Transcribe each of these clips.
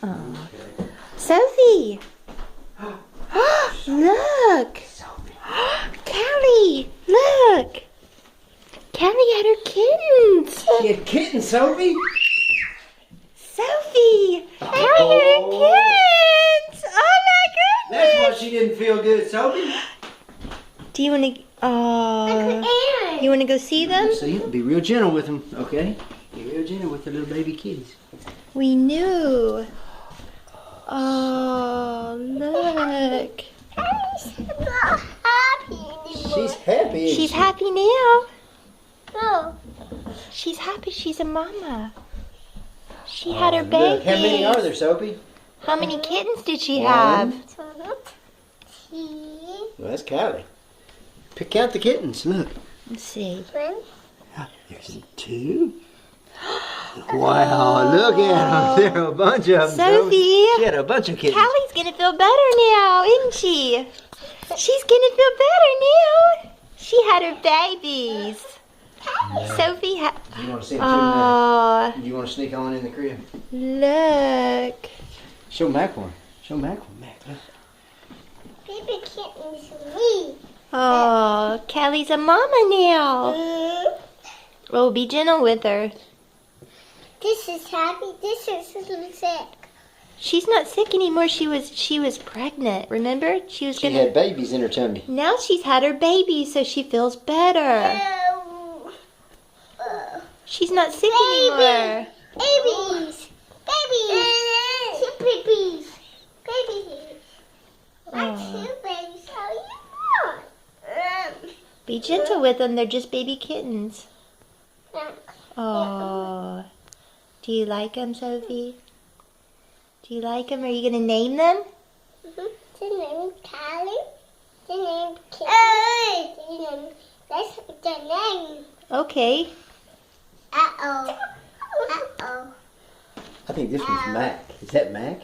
Oh. Sophie! Look! Cali! Look! Cali had her kittens! She had kittens, Sophie! Sophie! Cali had her kittens! Oh my goodness! That's why she didn't feel good, Sophie. Do you want to... you want to go see them? See, be real gentle with them, okay? Be real gentle with the little baby kitties. We knew. Oh, look. She's happy. She's happy now. No. She's happy she's a mama. She had her baby. Look, how many are there, Sophie? How many kittens did she One. have? Well, that's Cali. Count the kittens. Look. Let's see. There's 2. Wow, look at them. There are a bunch of them. Sophie. She had a bunch of kittens. Callie's gonna feel better now, isn't she? She's gonna feel better now. She had her babies. Sophie had... You want to see them too now? Oh, You want to sneak on in the crib? look. Show Mac one. Show Mac one. Mac, look. Baby kittens me. Oh, Callie's a mama now. Oh, be gentle with her. This is happy. This is sick. She's not sick anymore. She was pregnant. Remember? She was She gonna. had babies in her tummy. Now she's had her baby, so she feels better. She's not sick anymore. Babies. Babies. Two babies. Babies. Not two babies. How you want? Be gentle with them. They're just baby kittens. Oh, do you like them, Sophie? Do you like them? Are you gonna name them? The name Cali. The name Kittens. The name. That's the name. Okay. Uh-oh. Uh-oh. I think this one's Mac. Is that Mac?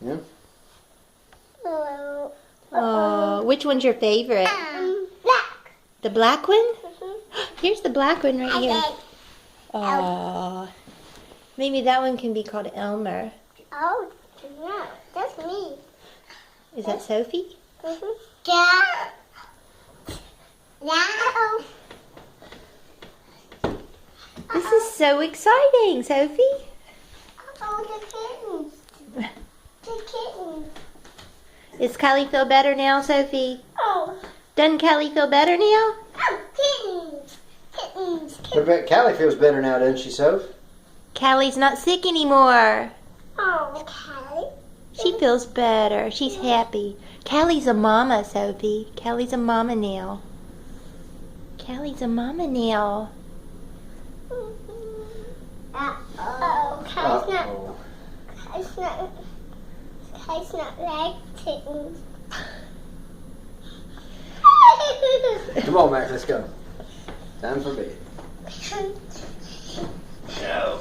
Yeah. Oh. Oh, which one's your favorite? Black. The black one? Here's the black one right here. Okay. Oh, maybe that one can be called Elmer. Oh, no. That's me. Is that Sophie? Yeah. No. This is so exciting, Sophie. Oh, the kittens. The kittens. Does Callie feel better now, Sophie? Oh. Doesn't Callie feel better now? Oh, kittens. Kittens. What about Cali feels better now, doesn't she, Soph? Callie's not sick anymore. Oh, Cali. She feels better. She's happy. Callie's a mama, Sophie. Callie's a mama now. Callie's a mama now. Uh-oh. Cali's not like kittens. Come on, Mac, let's go. Time for bed. No.